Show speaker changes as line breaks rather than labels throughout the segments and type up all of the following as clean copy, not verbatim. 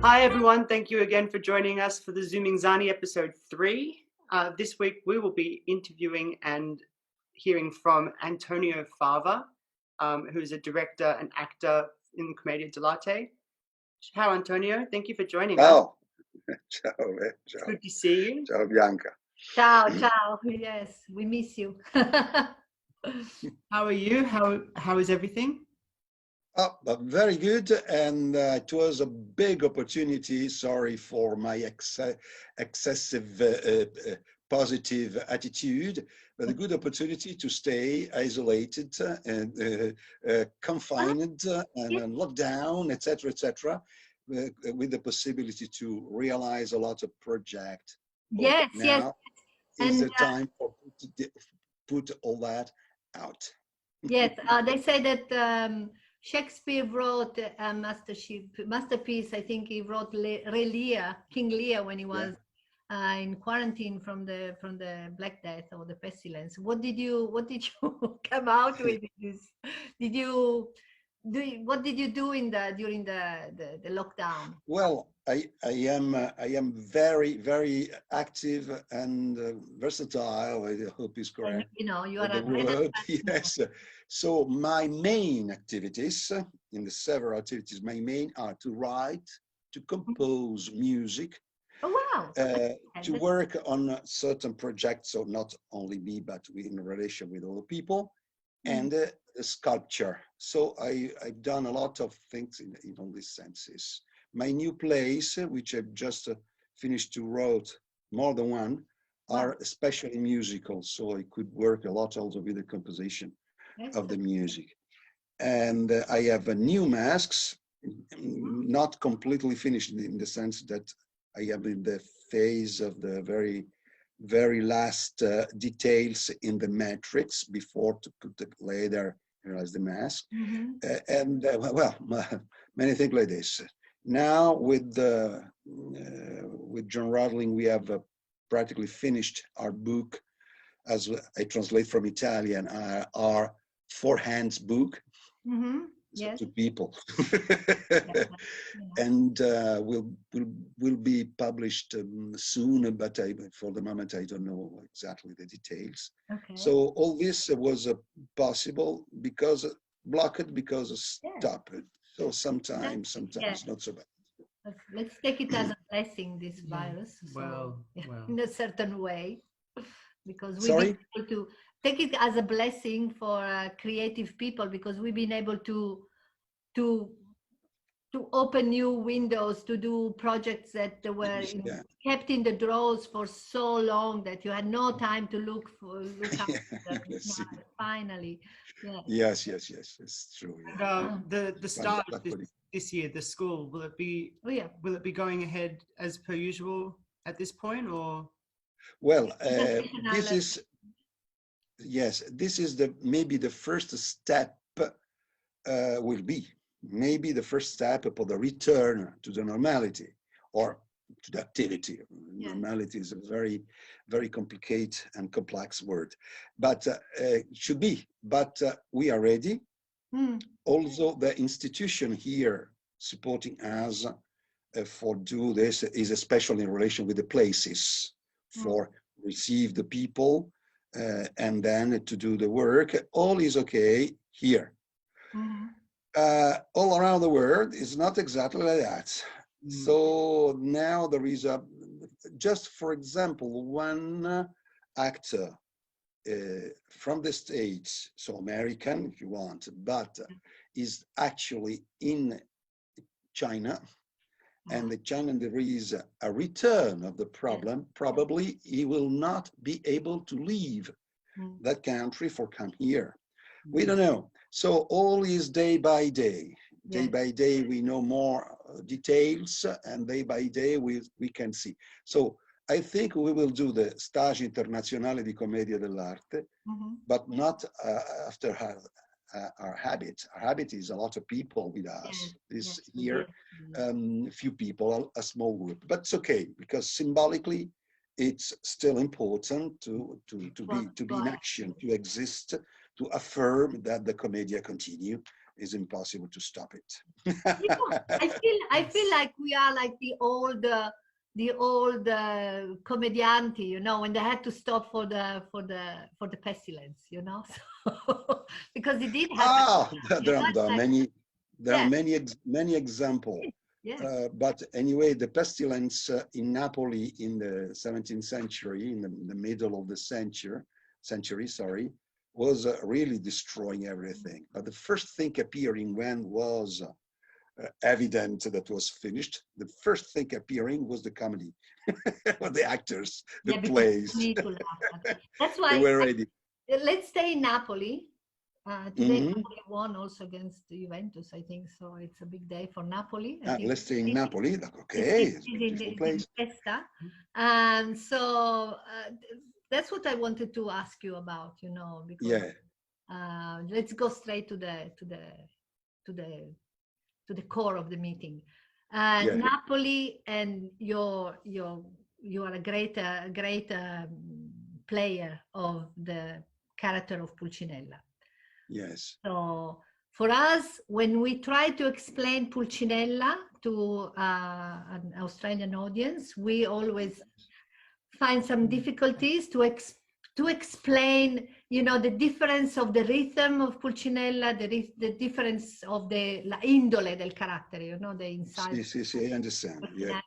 Hi everyone, thank you again for joining us for the Zooming Zani episode 3. This week we will be interviewing and hearing from Antonio Fava, who's a director and actor in Commedia dell'arte. Ciao Antonio, thank you for joining us.
Ciao, ciao.
It's good to see you.
Ciao Bianca.
Ciao, ciao. Yes, we miss you.
How are you? How is everything?
Oh, but very good, and it was a big opportunity. Sorry for my excessive positive attitude, but a good opportunity to stay isolated and confined and locked down, etc., with the possibility to realize a lot of projects.
Yes, yes.
Is the time for put all that out.
Yes, they say that Shakespeare wrote a masterpiece. I think he wrote King Lear when he was in quarantine from the Black Death or the pestilence. What did you come out with this? What did you do during the lockdown?
Well, I am very, very active and versatile. I hope is correct.
You know, you are
the word. Yes. So my main activities, in the several activities, my main are to write, to compose music.
Oh wow!
To work on certain projects, so not only me, but in relation with other people, and sculpture. So I've done a lot of things in all these senses. My new plays, which I've just finished to write, more than one, are especially musical, so I could work a lot also with the composition of the music. And I have new masks, not completely finished in the sense that I am in the phase of the very, very last details in the matrix before to put the later as the mask. Well, many things like this. Now with John Rodling, we have practically finished our book, as I translate from Italian, our four hands book.
Yes.
To people. And will be published soon, but for the moment I don't know exactly the details.
Okay.
So all this was possible because stopped. So sometimes not so bad.
Let's take it as a blessing, this virus.
Well.
In a certain way, because we've
Sorry?
been able to take it as a blessing for creative people, because we've been able to open new windows, to do projects that were kept in the drawers for so long that you had no time to look after them. Finally,
yes, it's true.
Yeah. The start of this year, the school, will it be going ahead as per usual at this point, or?
Well, this is maybe the first step. Will be maybe the first step for the return to the normality or to the activity. Normality is a very, very complicated and complex word, but it should be. But we are ready. Also, the institution here supporting us for do this is especially in relation with the places for receive the people and then to do the work. All is okay here. All around the world is not exactly like that. So now there is just for example, one actor from the States, so American if you want, but is actually in China. And in China there is a return of the problem. Probably he will not be able to leave that country for come here. We don't know. So all is day by day. Day by day we know more details, and day by day we can see. So I think we will do the Stage Internazionale di Commedia dell'Arte, but not after our habit. Our habit is a lot of people with us. This year, few people, a small group, but it's okay because symbolically, it's still important to be in action, to exist, to affirm that the Commedia continue. It's impossible to stop it.
I feel like we are like the old commedianti, you know, when they had to stop for the pestilence, you know, so, because it did happen.
There are many examples.
Yeah.
But anyway, the pestilence in Napoli in the 17th century, in the middle of the century, was really destroying everything. But the first thing appearing when was evident that was finished, the first thing appearing was the comedy, the actors, the plays.
That's why
they were ready.
Let's stay in Napoli. Today Napoli won also against Juventus, I think, so it's a big day for Napoli.
Let's stay in Napoli. Okay, it's a beautiful place.
And so that's what I wanted to ask you about, you know, because let's go straight to the core of the meeting. Napoli, and you are a great player of the character of Pulcinella.
Yes.
So for us, when we try to explain Pulcinella to an Australian audience, we always find some difficulties to explain, you know, the difference of the rhythm of Pulcinella, the difference of the la indole del carattere, you know, the inside.
Yes, I understand. Yeah.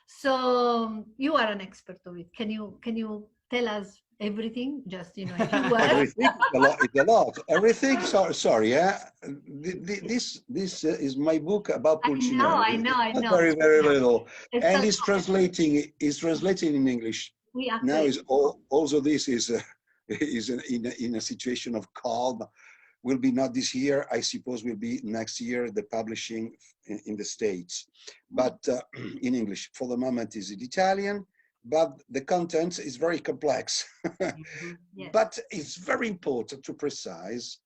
So you are an expert of it. Can you tell us everything? Just, you know, if you were.
Everything, it's a lot. Everything. Sorry. This is my book about Pulcinella.
I know.
Very little, and it's translating in English. Now is also this is in a situation of calm. Will be not this year. I suppose will be next year. The publishing in the States, but in English for the moment is in Italian. But the content is very complex. But it's very important to precise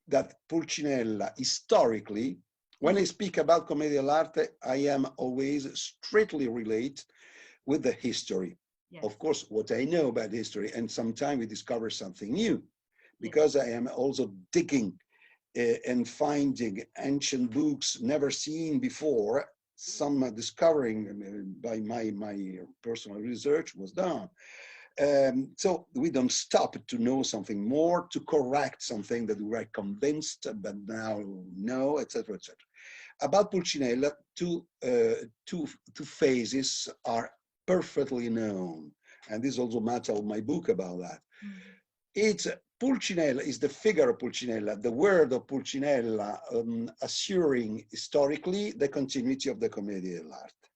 that Pulcinella historically, when I speak about Commedia dell'arte, I am always strictly related with the history. Yes. Of course, what I know about history, and sometimes we discover something new, because I am also digging and finding ancient books never seen before. Some discovering by my personal research was done. So we don't stop to know something more, to correct something that we were convinced, but now no, etc., etc. About Pulcinella, two phases are perfectly known, and this is also matter of my book about that. It's Pulcinella is the figure of Pulcinella, the word of Pulcinella, assuring historically the continuity of the Commedia dell'arte.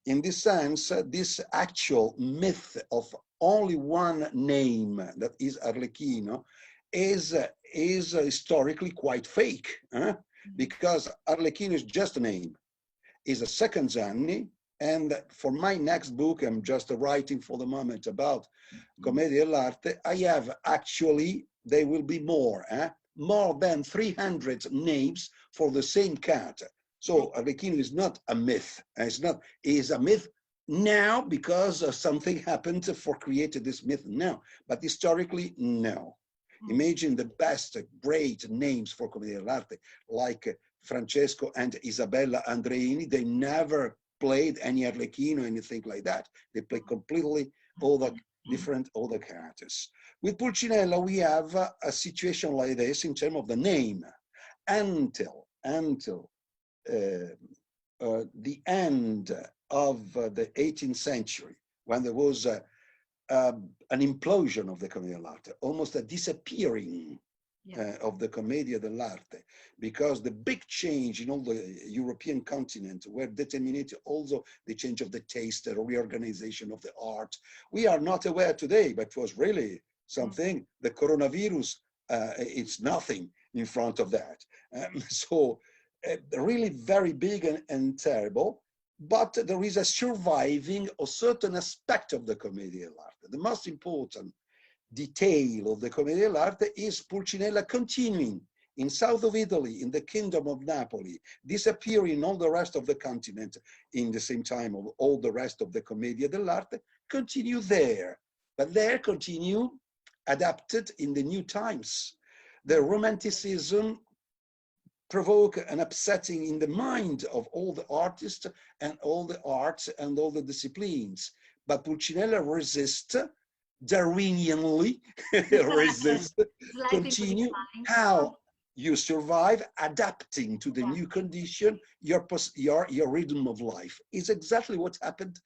In this sense, this actual myth of only one name, that is Arlecchino, is historically quite fake, because Arlecchino is just a name, is a second Zanni. And for my next book, I'm just writing for the moment about Commedia dell'arte. I have actually, there will be more than 300 names for the same character. So Arlecchino is not a myth. Is a myth now because something happened for creating this myth now. But historically, no. Imagine the best great names for Commedia dell'arte, like Francesco and Isabella Andreini. They never played any Arlecchino, anything like that. They play completely all the different other characters. With Pulcinella, we have a situation like this in terms of the name. Until the end of the 18th century, when there was an implosion of the Commedia dell'arte, almost a disappearing of the Commedia dell'arte, because the big change in all the European continent were determined also the change of the taste, the reorganization of the art. We are not aware today, but it was really something. The coronavirus, it's nothing in front of that. So really very big and terrible. but there is a surviving of certain aspect of the commedia dell'arte. The most important detail of the commedia dell'arte is Pulcinella continuing in south of Italy, in the kingdom of Napoli, disappearing in all the rest of the continent in the same time of all the rest of the commedia dell'arte, continue there, but there continue adapted in the new times. The romanticism provoke an upsetting in the mind of all the artists and all the arts and all the disciplines. But Pulcinella resist, Darwinianly resist, continue how you survive, adapting to the new condition, your rhythm of life. Is exactly what happened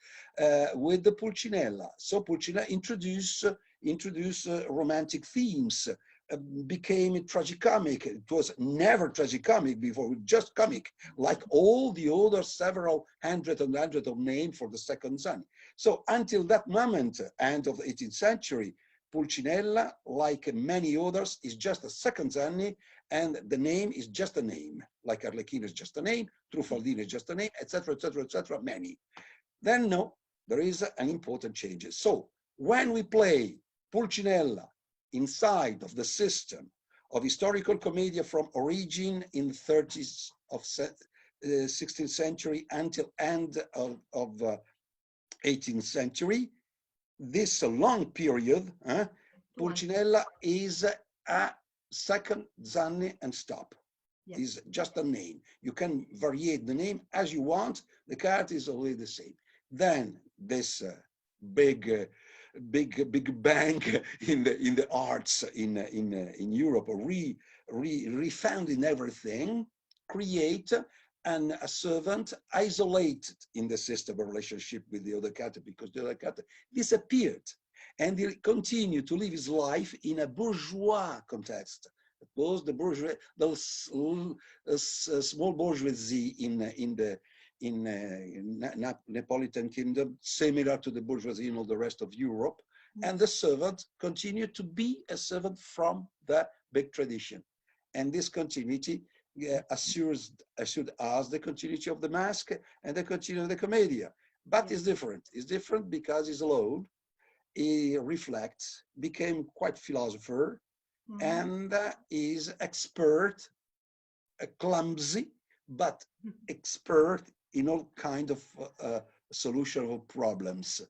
with the Pulcinella. So Pulcinella introduced romantic themes, became tragicomic. It was never tragicomic before, just comic, like all the other several hundred of names for the second Zanni. So until that moment, end of the 18th century, Pulcinella, like many others, is just a second Zanni, and the name is just a name, like Arlecchino is just a name, Truffaldino is just a name, etc., many. Then no, there is an important change. So when we play Pulcinella inside of the system of historical commedia from origin in the 30s of 16th century until end of 18th century, this long period, Pulcinella is a second Zanni and stop. Yes. Is just a name. You can vary the name as you want. The character is always the same. Then this big bang in the arts in Europe, refounding everything, create a servant isolated in the system of relationship with the other character, because the other character disappeared, and he continued to live his life in a bourgeois context. It was the bourgeois, the small bourgeoisie in Neapolitan kingdom, similar to the bourgeoisie in all the rest of Europe, and the servant continued to be a servant from the big tradition, and this continuity assures us the continuity of the masque and the continuity of the commedia. But it's different. It's different because he's alone. He reflects, became quite philosopher, and is expert, clumsy, but expert in all kind of solution of problems.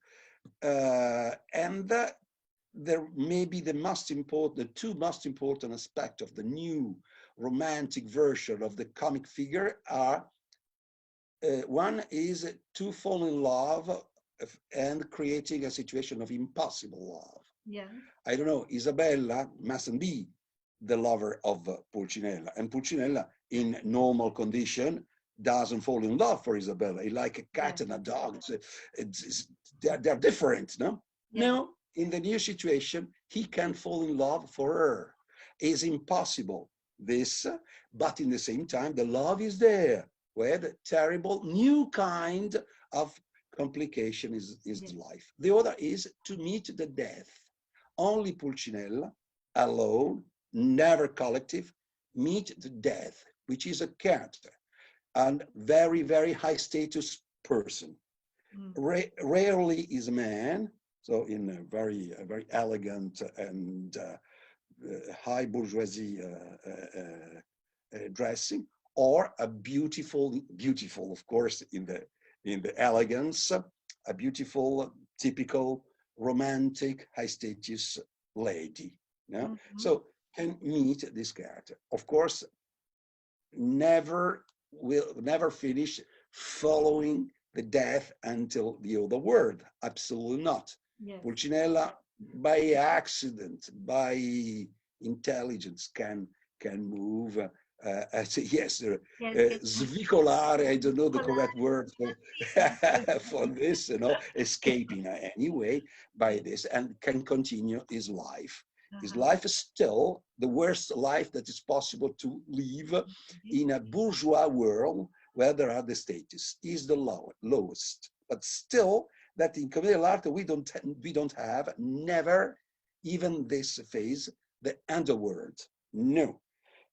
And there may be the two most important aspects of the new romantic version of the comic figure are, one is to fall in love and creating a situation of impossible love. Yeah. I don't know, Isabella mustn't be the lover of Pulcinella, and Pulcinella in normal condition doesn't fall in love for Isabella. He like a cat and a dog. They're different, no? Yeah. No, in the new situation, he can fall in love for her. It's impossible, this, but in the same time, the love is there, where the terrible new kind of complication is life. The other is to meet the death. Only Pulcinella, alone, never collective, meet the death, which is a character, and very, very high status person. Rarely is a man, so in a very elegant and high bourgeoisie dressing, or a beautiful, of course, in the elegance, a beautiful, typical, romantic, high status lady. Yeah? So can meet this character. Of course, never finish following the death until the other world. Absolutely not. Yes. Pulcinella, by accident, by intelligence, can move. Svicolare, I don't know the correct word for this, escaping anyway by this, and can continue his life. His life is still the worst life that is possible to live in a bourgeois world where there are the status. Is the lowest, but still that in commedia dell'arte we don't have, never, even this phase, the underworld. No.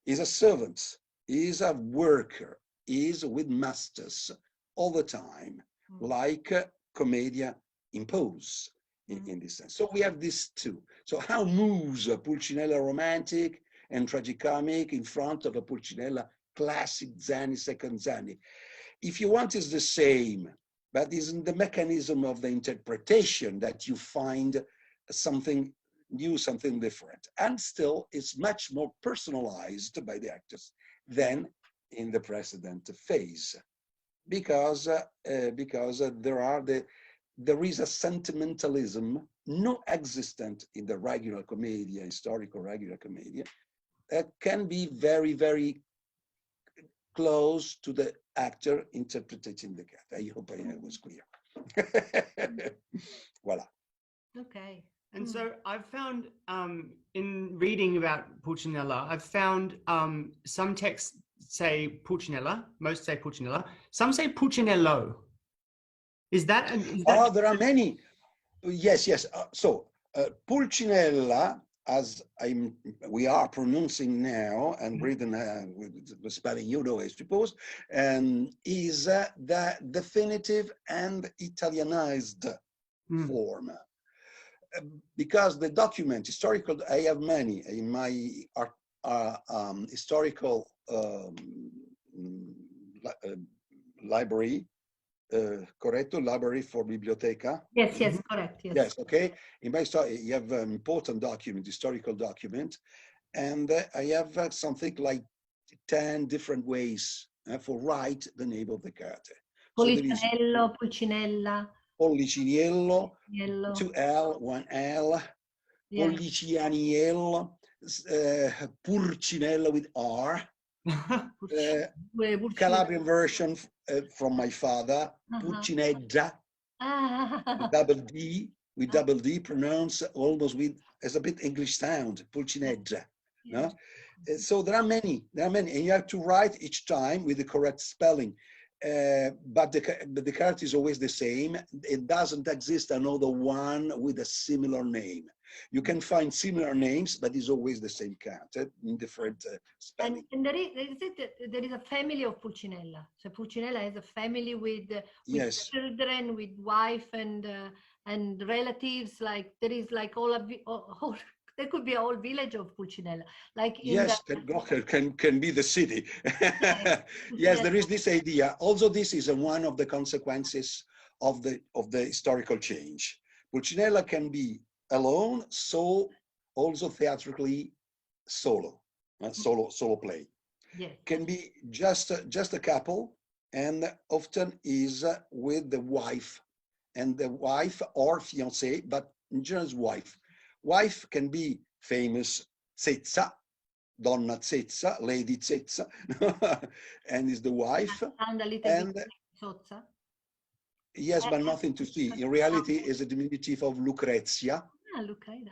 Is a servant, is a worker, is with masters, all the time, like commedia impose in this sense. So we have these two. So how moves a Pulcinella romantic and tragicomic in front of a Pulcinella classic Zani, second Zani? If you want, it's the same, but it's in the mechanism of the interpretation that you find something new, something different. And still, it's much more personalized by the actors than in the precedent phase, because there is a sentimentalism not existent in the regular commedia, historical regular commedia, that can be very, very close to the actor interpreting the cat. I hope I was clear. Voila.
Okay.
And so I've found in reading about Pulcinella, I've found some texts say Pulcinella, most say Pulcinella, some say Pulcinello. Is that?
Oh, there are many. Yes, yes. Pulcinella, as we are pronouncing now and written with the spelling you know, I suppose, is the definitive and Italianized form. Because the document, historical, I have many in my historical library, corretto, library for biblioteca.
Yes, yes, correct. Yes.
Yes, okay. In my story, you have an important document, historical document, and I have something like 10 different ways for write the name of the character.
Policinello, Pulcinella.
Pollicianiello, 2 L, 1 L, yeah. Pollicianiello, Purcinello with R, Calabrian version from my father, Pulcinedda, with double D, pronounced almost with, as a bit English sound, Pulcinedda. No? So there are many, and you have to write each time with the correct spelling. But the character is always the same. It doesn't exist another one with a similar name. You can find similar names, but it's always the same character in different spelling.
And there is a family of Pulcinella. So Pulcinella has a family with yes. children, with wife and relatives. Like there is like all there could be a whole village of Pulcinella. Like
yes, can be the city. Yes, there is this idea. Also, this is one of the consequences of the historical change. Pulcinella can be alone, so also theatrically solo play.
Yes.
Can be just a couple, and often is with the wife, and the wife or fiancé, but in general wife. Wife can be famous Zezza, Donna Zezza, Lady Zezza, and is the wife.
And a little
and,
bit Zozza.
Yes, but nothing to see. In reality, is a diminutive of Lucrezia.
Okay.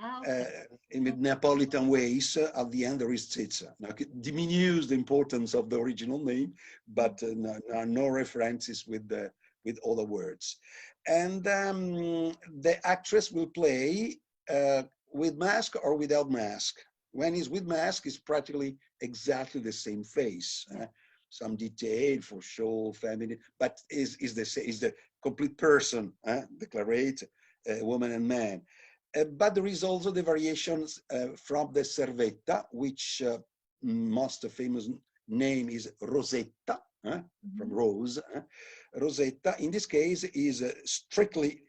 In Neapolitan ways, at the end there is Zezza. Now, it diminishes the importance of the original name, but no references with other words. And the actress will play with mask or without mask. When he's with mask, it's practically exactly the same face. Some detail for show, feminine, but is the complete person, declarate woman and man. But there is also the variations from the Servetta, which most famous name is Rosetta, from Rose. Rosetta, in this case, is strictly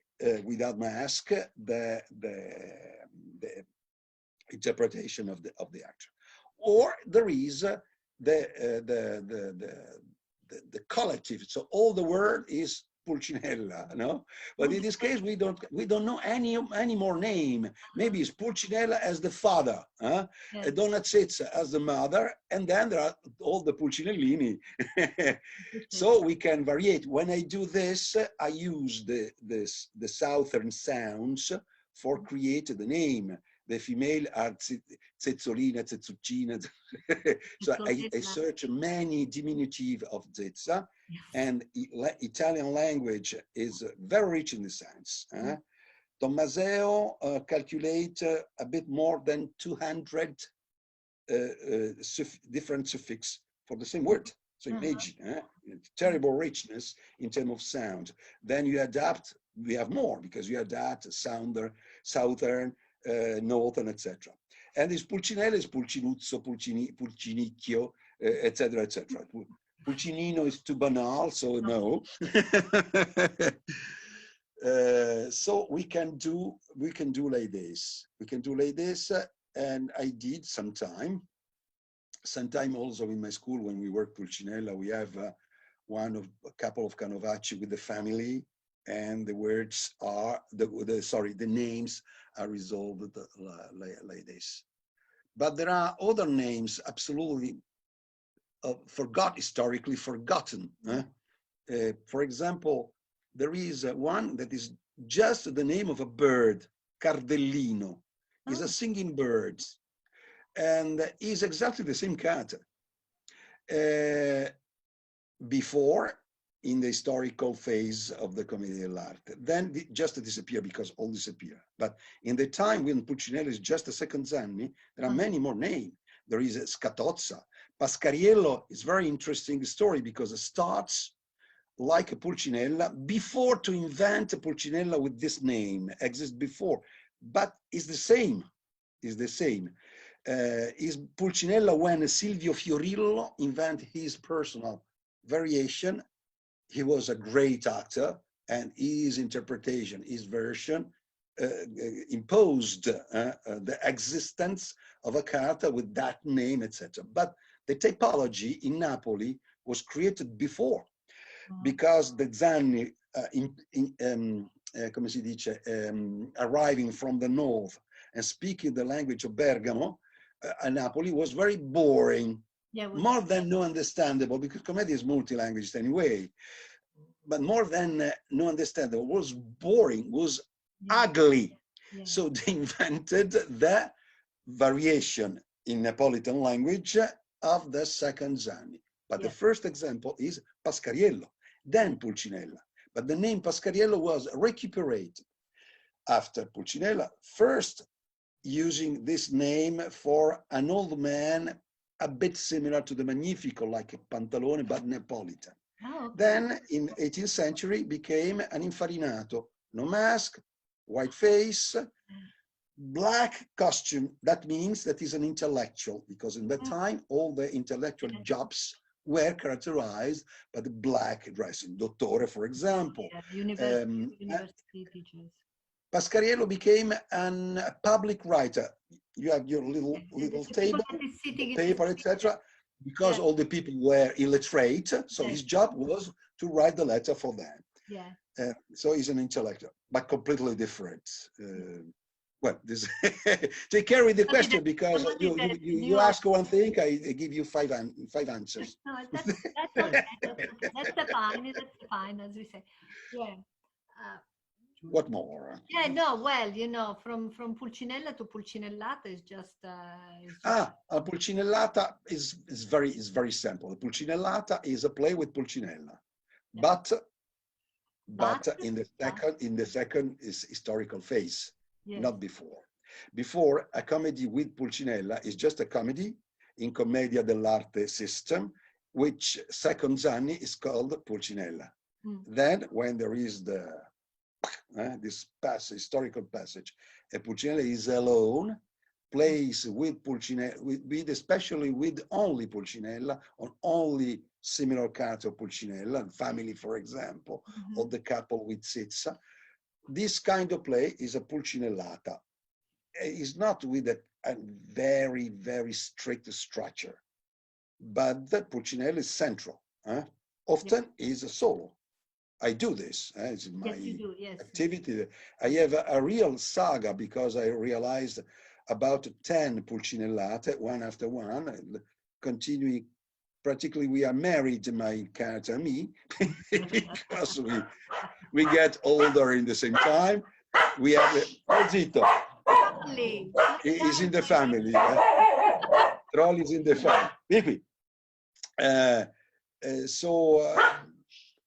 without mask, the interpretation of the actor. Or there is the collective. So all the word is Pulcinella, no? But in this case, we don't know any more name. Maybe it's Pulcinella as the father, yes. Donna Zezza as the mother, and then there are all the Pulcinellini. So we can variate. When I do this, I use the southern sounds for create the name. The female are Zezzolina, Zezzuccina. So I search many diminutive of Zezza, and Italian language is very rich in the sense. Tommaseo calculate a bit more than 200 different suffix for the same word. So imagine, terrible richness in terms of sound. Then you adapt, we have more because you adapt southern, northern, etc. And this Pulcinella is Pulcinuzzo, Pulcinicchio, etc., etc. Pulcinino is too banal, so no. So we can do like this. We can do like this, and I did sometime also in my school when we work Pulcinella. We have a couple of Canovacci with the family, and the words are the names are resolved like this. But there are other names absolutely historically forgotten. For example, there is one that is just the name of a bird, Cardellino. Is a singing bird, and is exactly the same cat. Before, in the historical phase of the Commedia dell'arte, then just disappear because all disappear. But in the time when Pulcinella is just a second Zanni, there are many more names. There is Scatozza. Pascariello is very interesting story because it starts like a Pulcinella before to invent a Pulcinella with this name, exists before, but it's the same, is Pulcinella when Silvio Fiorillo invented his personal variation. He was a great actor, and his interpretation, his version, imposed the existence of a character with that name, etc. But the typology in Napoli was created before, because the Zanni, come si dice, arriving from the north and speaking the language of Bergamo, Napoli was very boring. Yeah, more than no understandable, because comedy is multi-language anyway, but more than no understandable, was boring, was ugly. Yeah. So they invented the variation in Neapolitan language of the second Zanni. But the first example is Pascariello, then Pulcinella. But the name Pascariello was recuperated after Pulcinella, first using this name for an old man a bit similar to the Magnifico, like a Pantalone, but Neapolitan. Oh, okay. Then in 18th century became an infarinato, no mask, white face, black costume. That means that he's an intellectual, because in that time, all the intellectual jobs were characterized by the black dressing. Dottore, for example. University teachers. Pascariello became a public writer. You have your little table, paper, etc. Because all the people were illiterate, so his job was to write the letter for them. Yeah. So he's an intellectual, but completely different. Well, this take care with the question, because you ask one thing, I give you five answers.
No, that's okay. That's fine. That's fine, as we say. Yeah.
What more?
Yeah, no, well, you know, from Pulcinella to Pulcinellata is just.
Pulcinellata is very simple. Pulcinellata is a play with Pulcinella, but in the second is historical phase, not before. Before, a comedy with Pulcinella is just a comedy in Commedia dell'arte system, which second Zanni is called Pulcinella. Then, when there is this historical passage, Pulcinella is alone, plays with Pulcinella, especially with only Pulcinella, on only similar character of Pulcinella, family, for example, or the couple with Zizza. This kind of play is a Pulcinellata. It's not with a very, very strict structure, but the Pulcinella is central. Often is a solo. I do this as my activity. I have a real saga, because I realized about 10 Pulcinellate, one after one, continuing. Practically, we are married, my character and me, because we get older in the same time. We have Zito. He's in the family. Troll is in the family.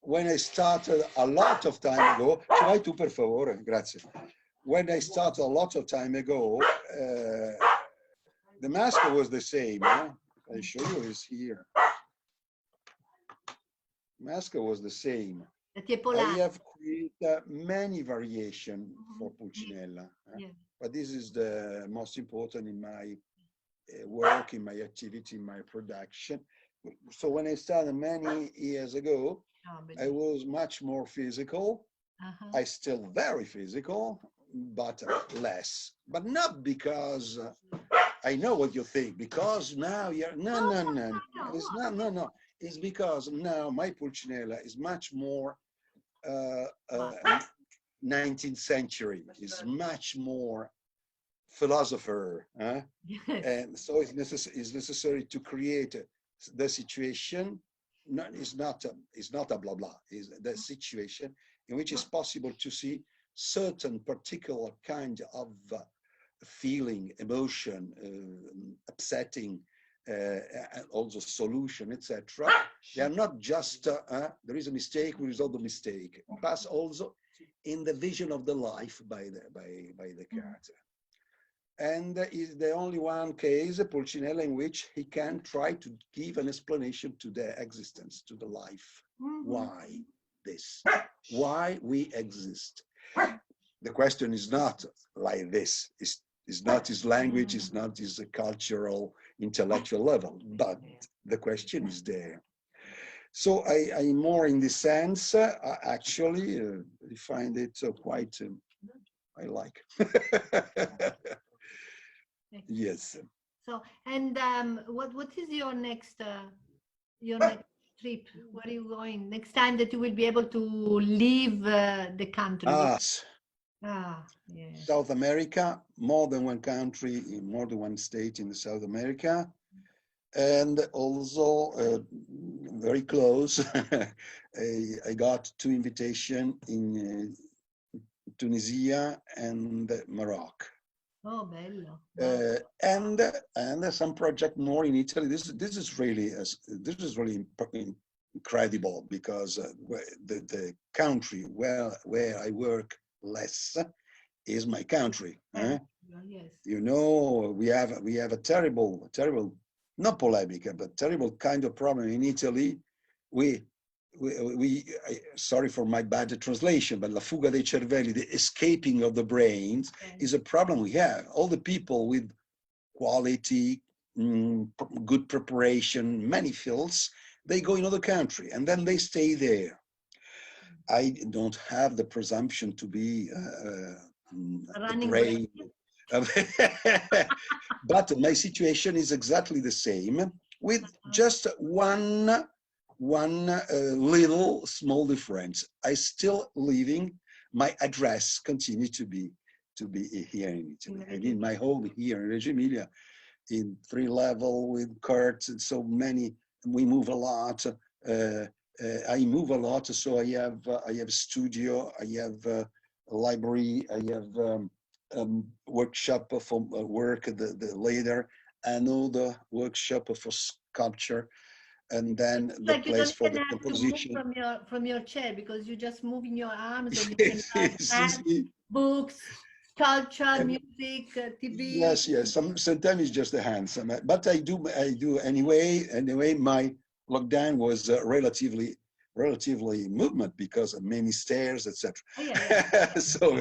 When I started a lot of time ago, ce l'hai tu per favore? Grazie. When I started a lot of time ago, the mask was the same. I show you, is here. Masca was the same.
The tie
I
polacche.
have created many variations for
Mhm.
Pulcinella,
Yeah.
but this is the most important in my work, in my activity, in my production. So when I started many years ago,
Oh,
I
bellissimo.
was much more physical.
Uh-huh.
I still very physical, but less. But not because I know what you think. Because now you're no. It's
What?
no. It's because now my Pulcinella is much more
What?
19th century. Is much more philosopher, huh?
Yes.
And so it's necessary to create the situation. No, it's not a blah blah. Is the situation in which it's possible to see certain particular kind of feeling, emotion, upsetting, and also solution, etc. They are not just there is a mistake, we resolve the mistake, but also in the vision of the life by the character. And is the only one case, Pulcinella, in which he can try to give an explanation to the existence, to the life. Why this? Why we exist? The question is not like this. It's not his language, it's not his cultural, intellectual level, but the question is there. So I'm more in this sense, actually, I find it quite, I like. Yes.
So, and what is your next trip? Where are you going next time that you will be able to leave the country? Yeah.
South America, more than one country, in more than one state in the South America, and also very close. I got 2 invitations in Tunisia and Morocco.
Oh, bello.
And some project more in Italy. This is really incredible because the country where I work less is my country.
Yes.
You know, we have a terrible, not polemic, but terrible kind of problem in Italy. Sorry for my bad translation, but la fuga dei cervelli, the escaping of the brains, is a problem we have. All the people with quality, good preparation, many fields, they go in other country and then they stay there. I don't have the presumption to be the brain. But my situation is exactly the same, with just one little small difference. I still living, my address continue to be here in Italy. I mean, my home here in Reggio Emilia, in 3 level with Kurt, and so many. We move a lot. I move a lot, so I have studio, I have a library, I have workshop for work the later, another workshop for sculpture, and then the
like
place for the
have
composition.
to move from your chair because you just moving your arms and you can have books, sculpture, music, TV.
Yes. Sometimes it's just the hands, but I do anyway. Anyway, my lockdown was relatively movement because of many stairs, etc. So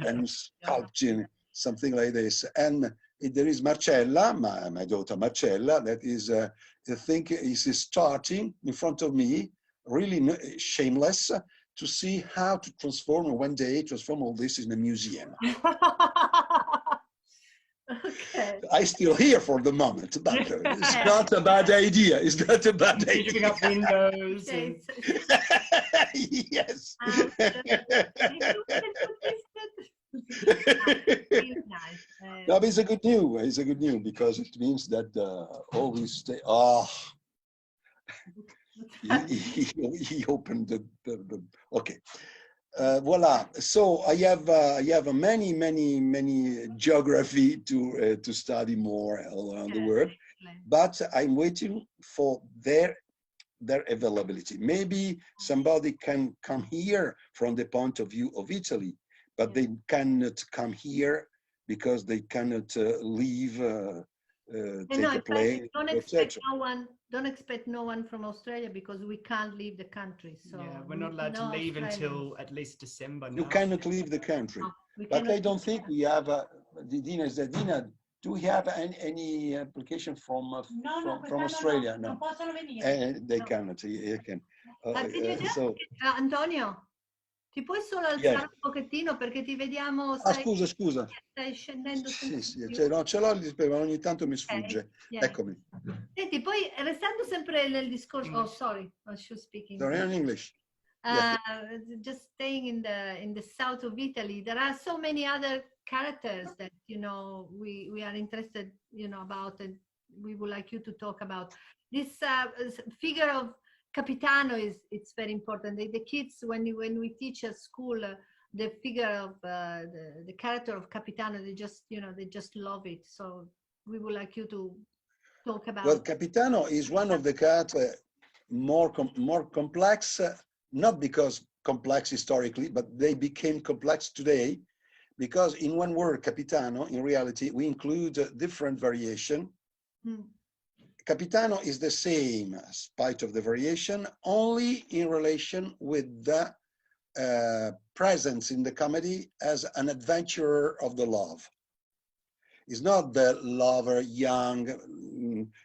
and sculpting, something like this. And there is Marcella, my daughter Marcella, that is I think is starting in front of me, really shameless, to see how to transform all this in a museum.
Okay.
I still here for the moment, but it's not a bad idea. It's not a bad idea.
Keeping up windows.
Yes. No, but it's a good news. It's a good news because it means that always stay. He opened the okay. Voila. So I have many geography to study more all around the world, but I'm waiting for their availability. Maybe somebody can come here from the point of view of Italy, but they cannot come here because they cannot leave
No,
take a plane,
don't expect
etc.
no one. Don't expect no one from Australia because we can't leave the country. So
Yeah, we're not allowed to
no
leave
Australians.
until at least December
You
now.
cannot leave the country.
No, we
But
cannot
I don't think we have, Dina, do we have any application from from Australia? No,
non possono venire.
they
No.
cannot. You can.
Can you just,
So,
Antonio, ti puoi solo alzare
yeah.
un pochettino perché ti vediamo,
Ah,
stai,
scusa.
stai scendendo
Sì,
sempre
sì,
di più.
cioè, no, ce l'ho, ma ogni tanto mi sfugge.
Yeah.
Eccomi.
Senti, poi restando sempre nel discorso, oh sorry, I should speak
Sorry, in English. Yeah.
just staying in the south of Italy, there are so many other characters that we are interested about, and we would like you to talk about this figure of Capitano. It's very important. The kids, when we teach at school, the figure of the character of Capitano, they just love it. So we would like you to talk about.
Well, Capitano is one of the characters more complex, not because complex historically, but they became complex today, because in one word, Capitano, in reality, we include different variation. Capitano is the same, spite of the variation, only in relation with the presence in the comedy as an adventurer of the love. It's not the lover young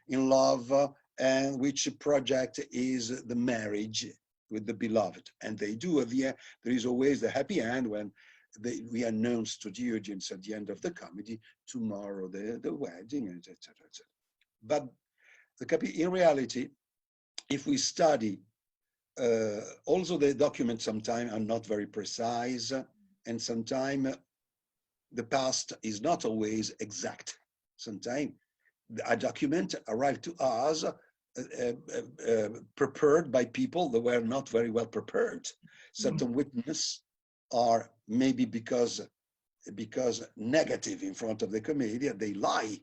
in love, and which project is the marriage with the beloved. And they do at the end, there is always the happy end when we announce to the audience at the end of the comedy, tomorrow the wedding, etc., etc. But in reality, if we study, also the documents sometimes are not very precise, and sometimes the past is not always exact. Sometimes a document arrived to us prepared by people that were not very well prepared. Certain witnesses are maybe because negative in front of the Commedia, they lie,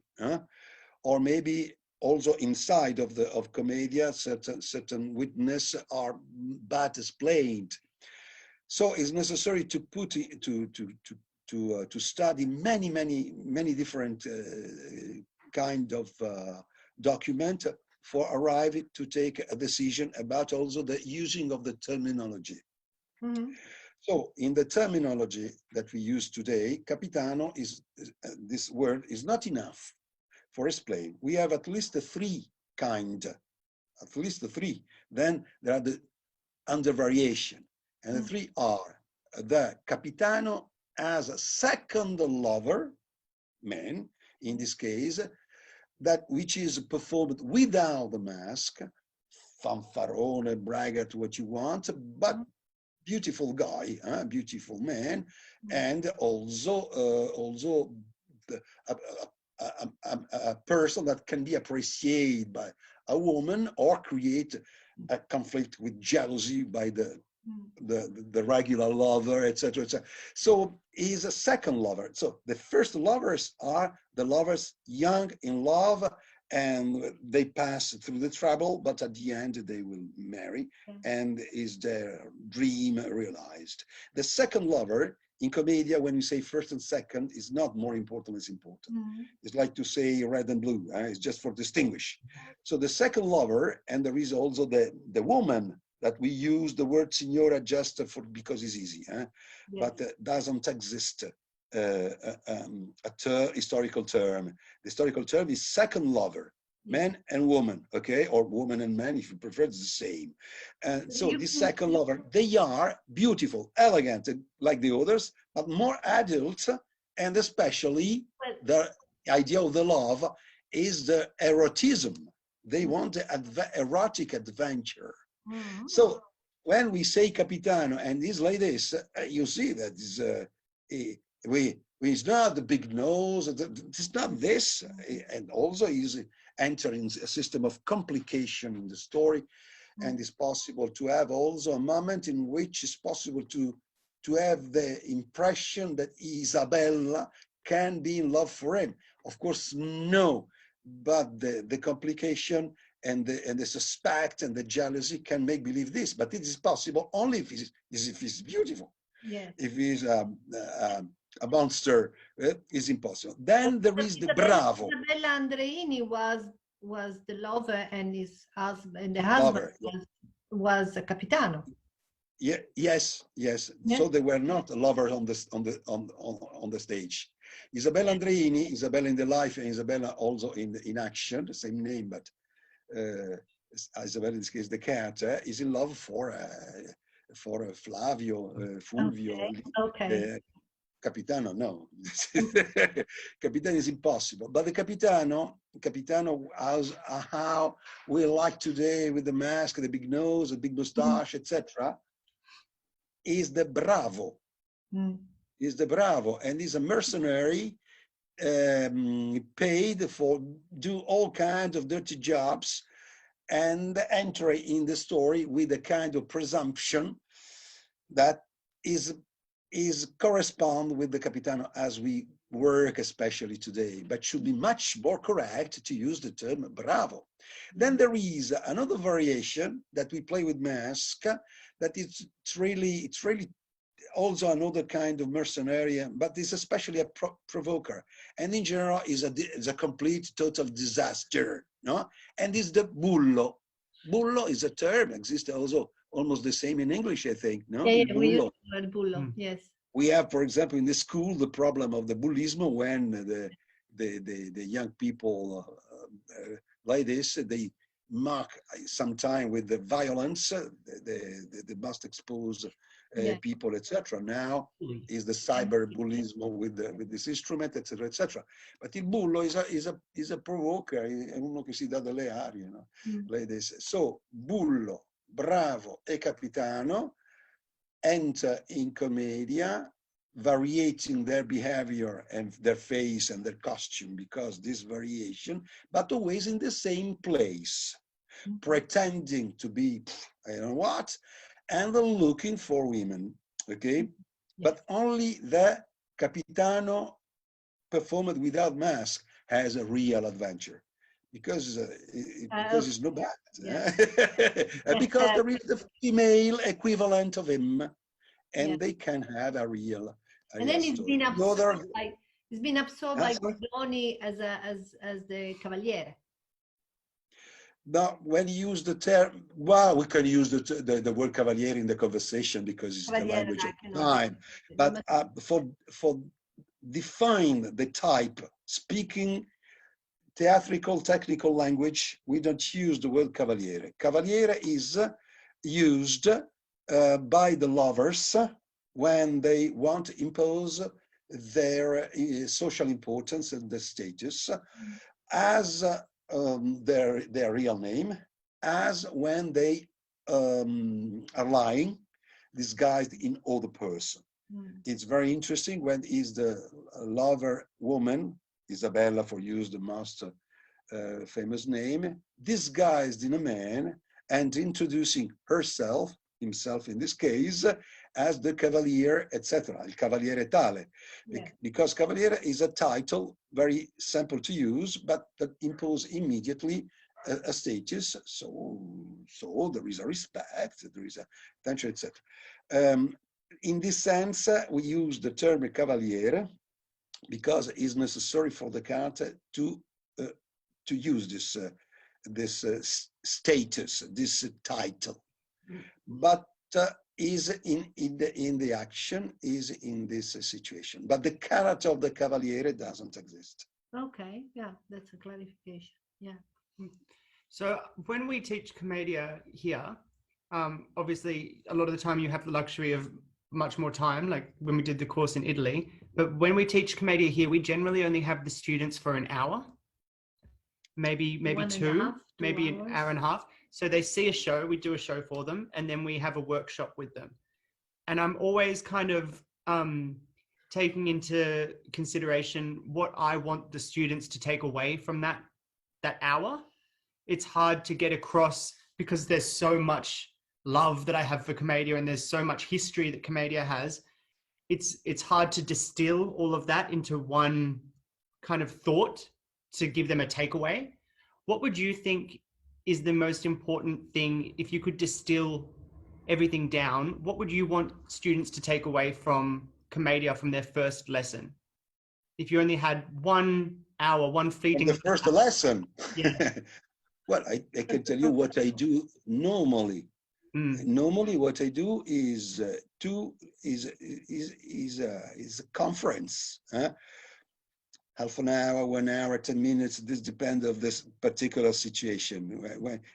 or maybe also inside of Commedia, certain witnesses are bad explained. So it's necessary to put to study many different kind of document for arriving to take a decision about also the using of the terminology. So in the terminology that we use today, Capitano is this word is not enough for explain. We have at least three kind, at least three. Then there are the under variation, and the three are the Capitano as a second lover, man, in this case, that which is performed without the mask, fanfarone, braggart, what you want, but beautiful guy, beautiful man, and also a person that can be appreciated by a woman or create a conflict with jealousy by the regular lover, etc., etc. So he's a second lover. So the first lovers are the lovers young in love, and they pass through the trouble, but at the end they will marry, and is their dream realized. The second lover in Commedia, when you say first and second, is not more important, it's important. It's like to say red and blue, it's just for distinguish. So the second lover, and there is also the woman that we use the word signora just for because it's easy, but doesn't exist historical term. The historical term is second lover, man and woman, okay, or woman and man if you prefer, it's the same. And so this second lover, they are beautiful, elegant, like the others, but more adult, and especially the idea of the love is the erotism. They want the erotic adventure. So when we say Capitano and he's like this, you see that he's not the big nose, it's not this, and also he's entering a system of complication in the story, and it's possible to have also a moment in which it's possible to have the impression that Isabella can be in love for him. Of course, no, but the complication and the suspect and the jealousy can make believe this, but it is possible only if he's beautiful.
Yes.
If he's a monster is impossible. Then there is the bravo.
Isabella Andreini was the lover, and his husband, and the husband
Lover,
was Capitano.
yeah, yes.
Yeah.
So they were not lovers on the stage. Isabella Andreini, Isabella in the life, and Isabella also in action, the same name, but Isabella in this case, the cat, is in love for Flavio, Fulvio,
Okay.
Capitano. No, Capitano is impossible. But the Capitano as how we like today, with the mask, the big nose, the big mustache, etc., is the bravo. Is the bravo, and is a mercenary paid for do all kinds of dirty jobs and enter in the story with a kind of presumption that is correspond with the Capitano as we work, especially today, but should be much more correct to use the term bravo. Then there is another variation that we play with mask, that it's really also another kind of mercenary, but it's especially a provoker, and in general is a complete total disaster, no? And is the bullo. Bullo is a term, exists also almost the same in English, I think, no?
Yeah, we use
Bullo.
the word bullo. Yes.
We have, for example, in the school, the problem of the bullismo, when the young people like this, they mark some time with the violence, they must expose people, etc. Now is the cyberbullismo with this instrument, etc., etc. But il bullo is a provoker, è uno che si dà delle arie, no? Like this. So bullo, bravo e capitano enter in commedia, variating their behavior and their face and their costume because this variation, but always in the same place, pretending to be I don't know what, and looking for women, okay? But only the Capitano performed without mask has a real adventure, because it's not bad. Because there is the female equivalent of him, and they can have a real
and then
story.
He's been absorbed by Bordoni as the Cavaliere.
Now, when you use the term, well, we can use the word cavaliere in the conversation because it's the language of time. But for define the type, speaking theatrical, technical language, we don't use the word cavaliere. Cavaliere is used by the lovers when they want to impose their social importance and their status as their real name, as when they are lying, disguised in other person. It's very interesting when is the lover woman, Isabella, for use the most famous name, disguised in a man and introducing himself in this case, as the cavaliere, etc., il cavaliere tale, because cavaliere is a title, very simple to use, but that imposes immediately a status. So there is a respect, there is a attention, etc. In this sense, we use the term cavaliere because it is necessary for the character to use this status, this title, but is in the action, is in this situation. But the character of the cavaliere doesn't exist.
Okay, yeah, that's a clarification. Yeah.
So when we teach Commedia here, obviously a lot of the time you have the luxury of much more time, like when we did the course in Italy. But when we teach Commedia here, we generally only have the students for an hour, maybe two, maybe an hour and a half. So they see a show, we do a show for them, and then we have a workshop with them. And I'm always kind of taking into consideration what I want the students to take away from that hour. It's hard to get across because there's so much love that I have for Commedia and there's so much history that Commedia has. It's hard to distill all of that into one kind of thought to give them a takeaway. What would you think is the most important thing, if you could distill everything down, what would you want students to take away from commedia from their first lesson? If you only had 1 hour, one
From
fleeting.
the first lesson.
Yeah.
Well, I can tell you what I do normally. Normally, what I do is is a conference. Half an hour, 1 hour, 10 minutes. This depends of this particular situation.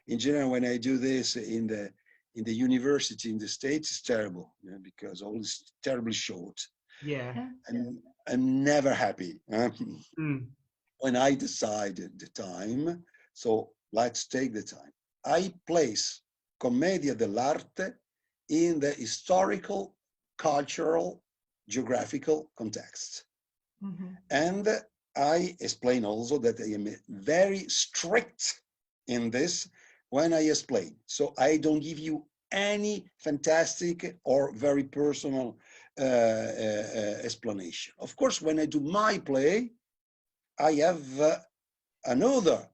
In general, when I do this in the university in the States, it's terrible, because all is terribly short.
Yeah.
And I'm never happy when I decide the time. So let's take the time. I place Commedia dell'arte in the historical, cultural, geographical context. And I explain also that I am very strict in this when I explain. So I don't give you any fantastic or very personal explanation. Of course, when I do my play, I have another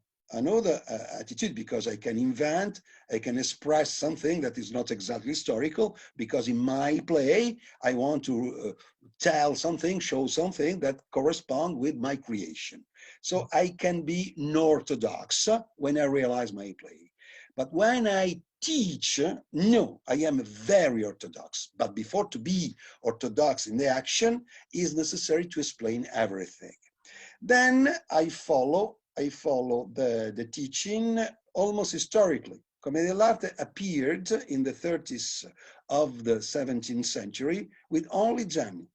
attitude, because I can invent, I can express something that is not exactly historical, because in my play, I want to tell something, show something that corresponds with my creation. So I can be non-orthodox when I realize my play. But when I teach, no, I am very orthodox. But before to be orthodox in the action, is necessary to explain everything. Then I follow the teaching almost historically. Commedia dell'arte appeared in the 30s of the 17th century with only Zanni.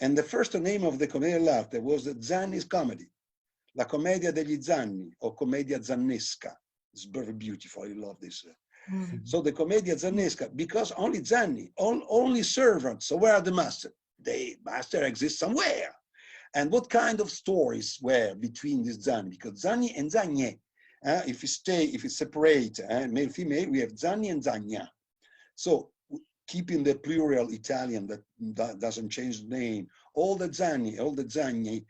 And the first name of the Commedia dell'arte was Zanni's comedy, La Commedia degli Zanni, or Commedia Zannesca. It's very beautiful, I love this. So the Commedia Zannesca, because only Zanni, only servants. So where are the master? The master exists somewhere. And what kind of stories were between these Zanni? Because Zanni and Zagne, if you separate male, female, we have Zanni and Zagna. So keeping the plural Italian that doesn't change the name, all the Zanni, all the Zagne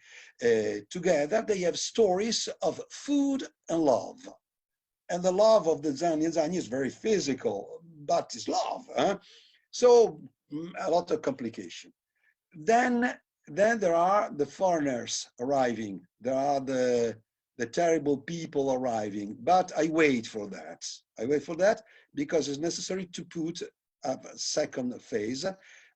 together, they have stories of food and love. And the love of the Zanni and Zagna is very physical, but it's love. So a lot of complication. Then there are the foreigners arriving. There are the terrible people arriving. But I wait for that. I wait for that because it's necessary to put a second phase,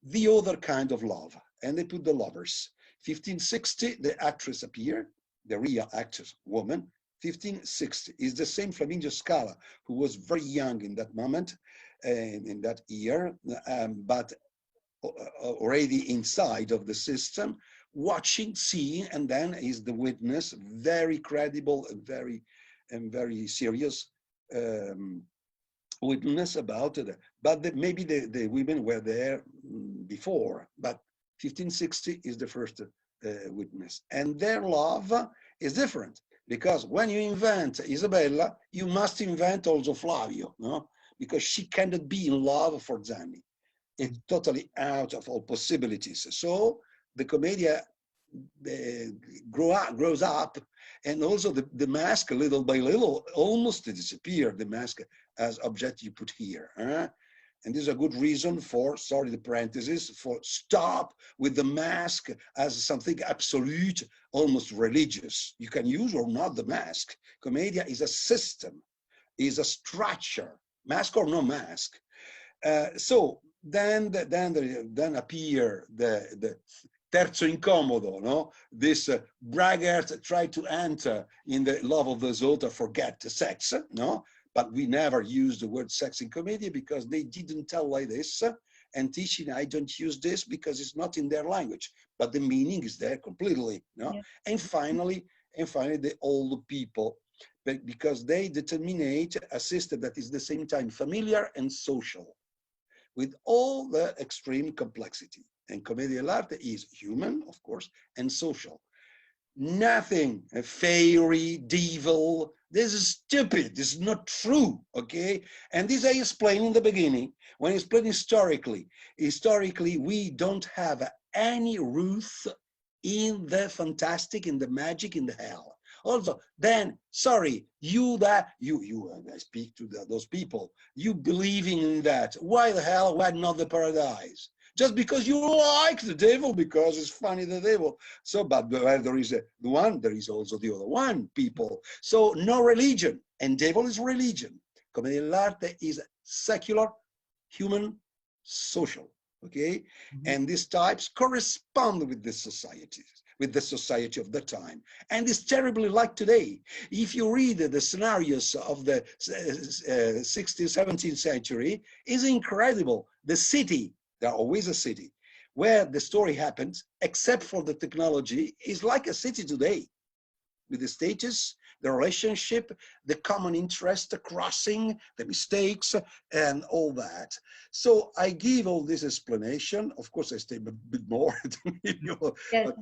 the other kind of love. And they put the lovers. 1560, the actress appeared, the real actress, woman. 1560 is the same Flaminio Scala, who was very young in that moment, in that year, but already inside of the system, watching, seeing, and then is the witness, very credible and very serious witness about it. But maybe the women were there before, but 1560 is the first witness. And their love is different, because when you invent Isabella, you must invent also Flavio, no? Because she cannot be in love for Zanni. It's totally out of all possibilities. So the Commedia grows up, and also the mask, little by little, almost disappeared, the mask as object you put here. And this is a good reason for, sorry, the parenthesis, for stop with the mask as something absolute, almost religious. You can use or not the mask. Commedia is a system, is a structure, mask or no mask. So then appear the terzo incomodo, no? This braggart tried to enter in the love of the Zoltar, forget the sex, no? But we never use the word sex in Commedia because they didn't tell like this. And teaching, I don't use this because it's not in their language, but the meaning is there completely, no? Yeah. And finally, the old people, because they determine a system that is at the same time familiar and social, with all the extreme complexity. And Commedia dell'arte is human, of course, and social. Nothing fairy, devil. This is stupid. This is not true, okay? And this I explained in the beginning. When I explain historically, we don't have any roots in the fantastic, in the magic, in the hell. Also, then, sorry, I speak to those people, you believing in that. Why the hell, why not the paradise? just because you like the devil, because it's funny, the devil. So, but where there is the one, there is also the other one, people. So no religion, and devil is religion. Commedia dell'arte is secular, human, social, okay? And these types correspond with the societies, with the society of the time. And it's terribly like today. If you read the scenarios of the 16th, 17th century, it's incredible. The city, there's always a city, where the story happens, except for the technology, is like a city today, with the status, the relationship, the common interest, the crossing, the mistakes, and all that. So I give all this explanation. Of course, I stay a bit more,
Yes,
but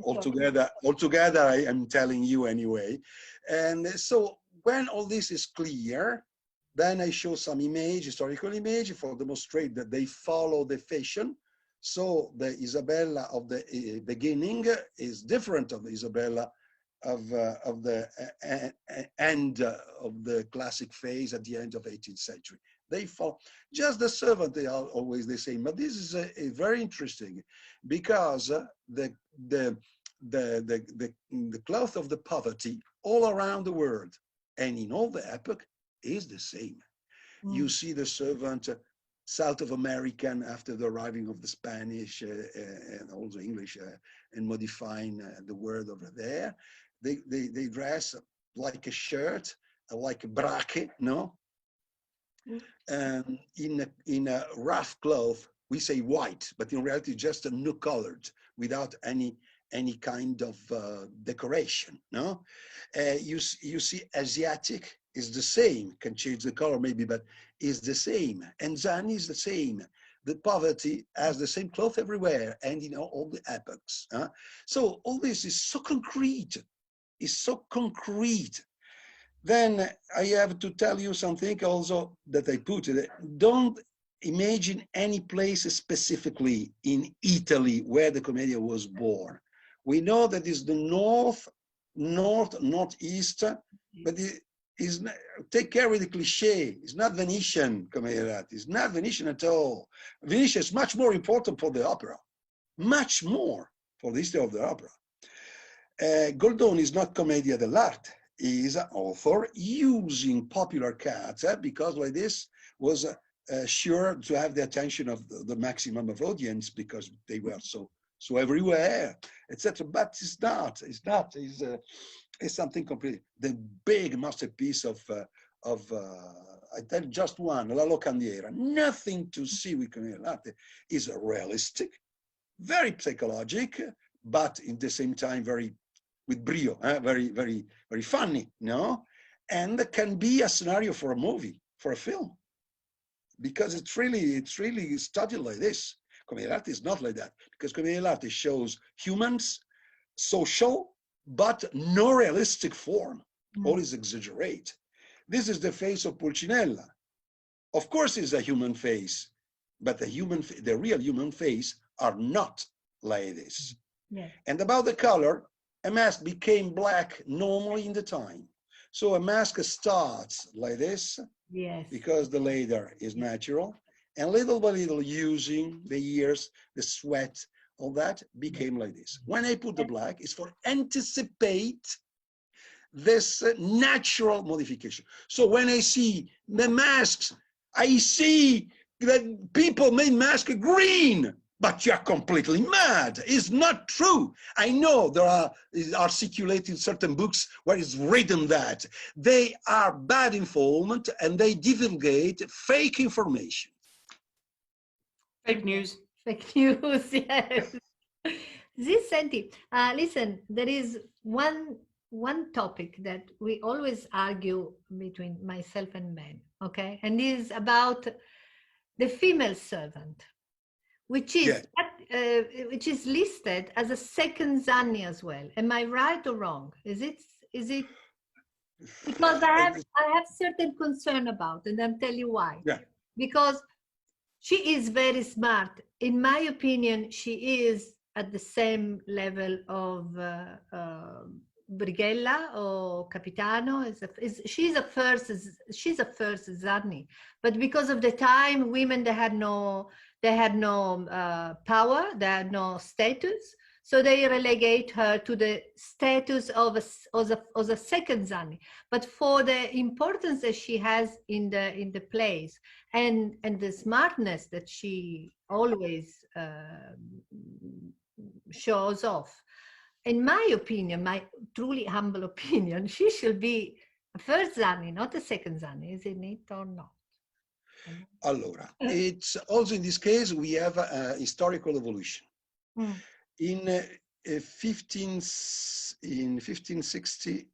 altogether, I am telling you anyway. And so when all this is clear, then I show some image, historical image, for demonstrate that they follow the fashion. So the Isabella of the beginning is different of the Isabella of the end of the classic phase at the end of 18th century. They follow, just the servant, they are always the same. But this is a very interesting, because the cloth of the poverty all around the world and in all the epoch is the same. You see the servant South of American after the arriving of the Spanish and also English and modifying the word over there. They dress like a shirt, like a braque, no? And in a rough cloth, we say white, but in reality just a new colored, without any kind of decoration, no? You see Asiatic is the same, can change the color maybe, but is the same. And Zani is the same. The poverty has the same cloth everywhere and in all the epochs. So all this is so concrete. Is so concrete. Then I have to tell you something also that I put it. Don't imagine any place specifically in Italy where the Commedia was born. We know that it's the northeast, but it is, take care with the cliche. It's not Venetian Commedia dell'arte. It's not Venetian at all. Venetian is much more important for the opera, much more for the history of the opera. Goldoni is not Commedia dell'arte. He is an author using popular cuts because like this was sure to have the attention of the maximum of audience because they were so everywhere, etc. But it's not. It's something completely. The big masterpiece of I tell you just one, La Locandiera. Nothing to see with Commedia dell'arte. Is realistic, very psychological, but in the same time very with brio, very, very, very funny, no? And it can be a scenario for a movie, for a film, because it's really studied like this. Commedia dell'arte is not like that, because Commedia dell'arte shows humans, social, but no realistic form, always exaggerate. This is the face of Pulcinella. Of course, it's a human face, but the real human face are not like this. Yeah. And about the color, a mask became black normally in the time. So a mask starts like this, yes, because the leather is natural, and little by little, using the years, the sweat, all that became like this. When I put the black, it's for anticipate this natural modification. So when I see the masks, I see that people made masks green. But you're completely mad. It's not true. I know there are circulating certain books where it's written that. They are bad informed and they divulgate fake information.
Fake news.
Fake news, yes. This, Senti, listen, there is one topic that we always argue between myself and men, okay? And is about the female servant. Which is which is listed as a second Zanni as well. Am I right or wrong? Is it? Because I have certain concern about it, and I'll tell you why.
Yeah.
Because she is very smart. In my opinion, she is at the same level of Brighella or Capitano. She's a first Zanni, but because of the time, women, they had no They had no power, they had no status. So they relegate her to the status of a second Zani. But for the importance that she has in the plays and the smartness that she always shows off, in my opinion, my truly humble opinion, she should be a first Zani, not a second Zani, isn't it or not?
Allora, it's also in this case, we have a historical evolution.
Mm.
In 1560,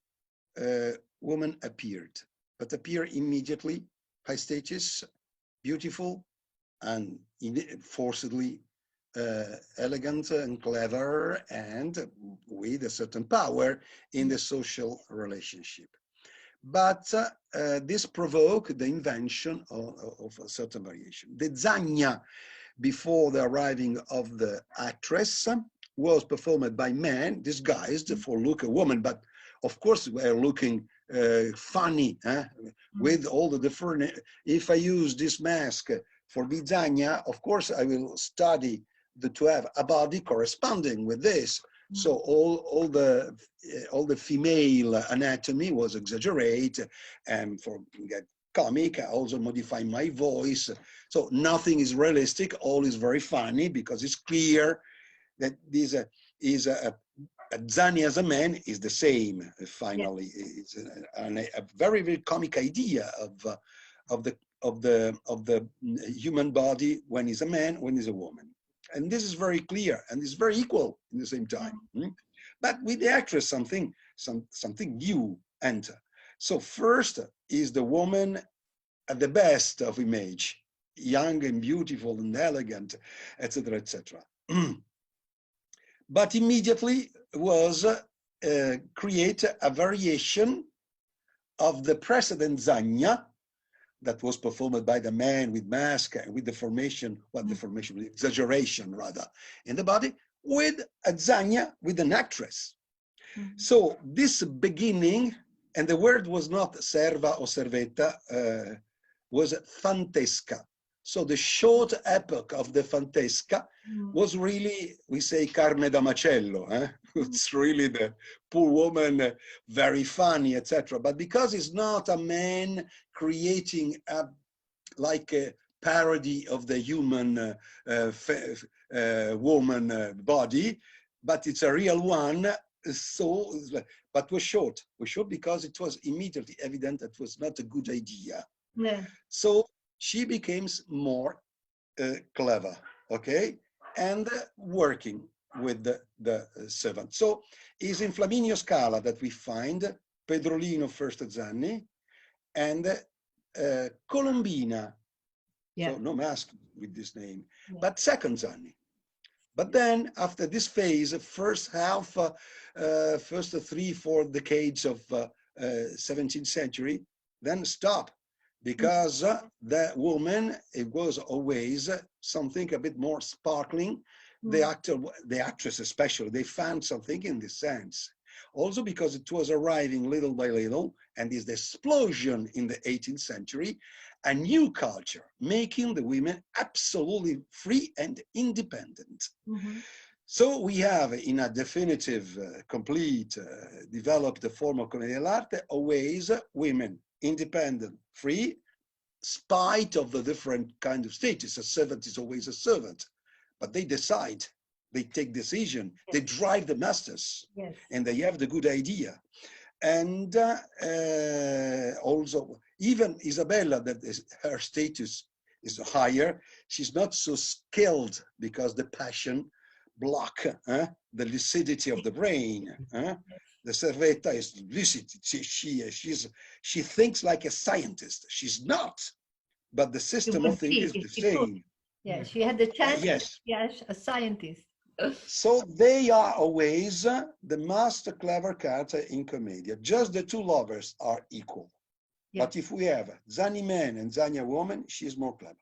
woman appeared, but appeared immediately, high status, beautiful, and forcedly elegant and clever, and with a certain power in the social relationship. But this provoked the invention of a certain variation. The Zania, before the arriving of the actress, was performed by men disguised for look a woman, but of course we're looking funny, with all the different. If I use this mask for Bizania, of course I will study to have a body corresponding with this. So all the female anatomy was exaggerated, and for get comic, I also modify my voice. So nothing is realistic. All is very funny because it's clear that this is a Zani as a man is the same. Finally, it's a very very comic idea of the human body when he's a man, when he's a woman. And this is very clear and it's very equal in the same time. But with the actress, something new enter. So first is the woman at the best of image, young and beautiful and elegant, etc., etc. But immediately was create a variation of the precedent Zania, that was performed by the man with mask and with the formation, with exaggeration rather, in the body, with a Zania, with an actress. So this beginning, and the word was not serva or servetta, was fantesca. So the short epoch of the fantesca was really, we say carne da macello. It's really the poor woman, very funny, etc. But because it's not a man creating like a parody of the human woman body, but it's a real one. So, but was short because it was immediately evident that was not a good idea.
Yeah.
So she becomes more clever, okay, and working with the servant. So it's in Flaminio Scala that we find Pedrolino first Zanni and Colombina.
Yeah.
So no mask with this name, but second Zanni. But then after this phase, first half, first 3-4 decades of 17th century, then stop. Because the woman, it was always something a bit more sparkling. The actress especially, they found something in this sense. Also because it was arriving little by little, and is the explosion in the 18th century, a new culture, making the women absolutely free and independent. So we have, in a definitive, complete, developed form of commedia dell'arte, always women independent, free, spite of the different kind of status. A servant is always a servant, but they decide, they take decision, they drive the masters, and they have the good idea. And also, even Isabella, that is, her status is higher, she's not so skilled because the passion block the lucidity of the brain. The servetta is lucid. She thinks like a scientist. She's not, but the system of things is the same.
Yeah, she had the chance.
Yes.
Yes, a scientist.
So they are always the most clever character in commedia. Just the two lovers are equal. Yeah. But if we have Zani man and Zania woman, she's more clever.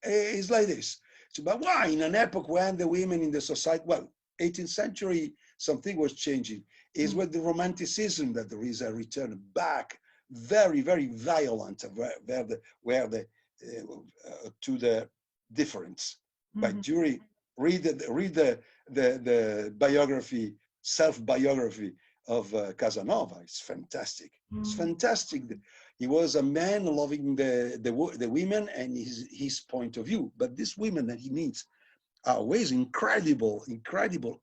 It's like this. So, but why in an epoch when the women in the society, well, 18th century, something was changing. Is with the Romanticism that there is a return back, very, very violent, to the difference. But
Mhm.
Jury, read the biography, self-biography of Casanova. It's fantastic. It's
Mm.
fantastic. He was a man loving the women and his point of view. But these women that he meets are always incredible,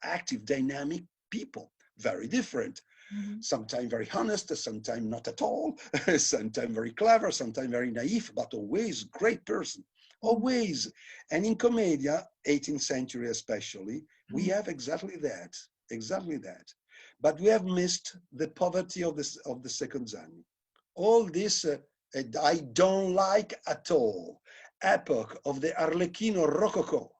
active, dynamic people, very different.
Mhm.
Sometimes very honest, sometimes not at all, sometimes very clever, sometimes very naive, but always great person, always. And in Commedia, 18th century especially, we have exactly that. But we have missed the poverty of the second Zani. All this I don't like at all. Epoch of the Arlecchino Rococo,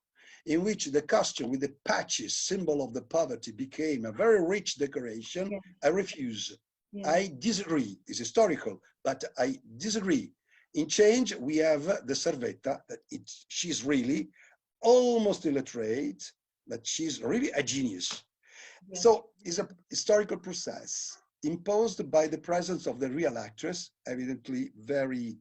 in which the costume with the patches, symbol of the poverty, became a very rich decoration.
Yeah.
I refuse.
Yeah.
I disagree. It's historical, but I disagree. In change, we have the Servetta, that she's really almost illiterate, but she's really a genius.
Yeah.
So it's a historical process imposed by the presence of the real actress, evidently very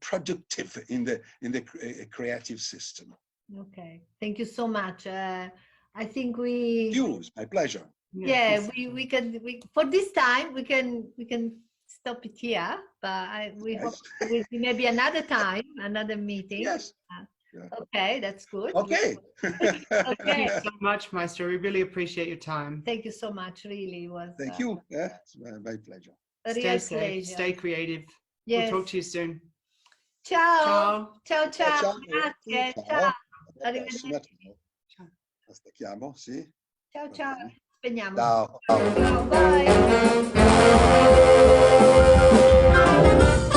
productive in the creative system.
Okay, thank you so much. I think we,
It's my pleasure.
yeah, we can for this time we can stop it here, but we hope
Yes.
there will be maybe another time, another meeting.
Yes. Yeah.
Okay, that's good.
Okay.
Thank
Okay,
you so much, Maestro. We really appreciate your time.
thank you so much. Really, it was
Thank you. Yeah, it's my pleasure.
a
Stay
real
safe,
pleasure.
stay creative.
Yes.
We'll talk to you soon.
Ciao.
Ciao.
Ciao, ciao.
Grazie.
Grazie.
Ciao.
Ciao.
Alla prossima.
Arrivederci.
Ciao. Stacchiamo, sì.
Ciao,
Va
ciao.
bene.
Spegniamo.
Ciao.
Ciao, bye.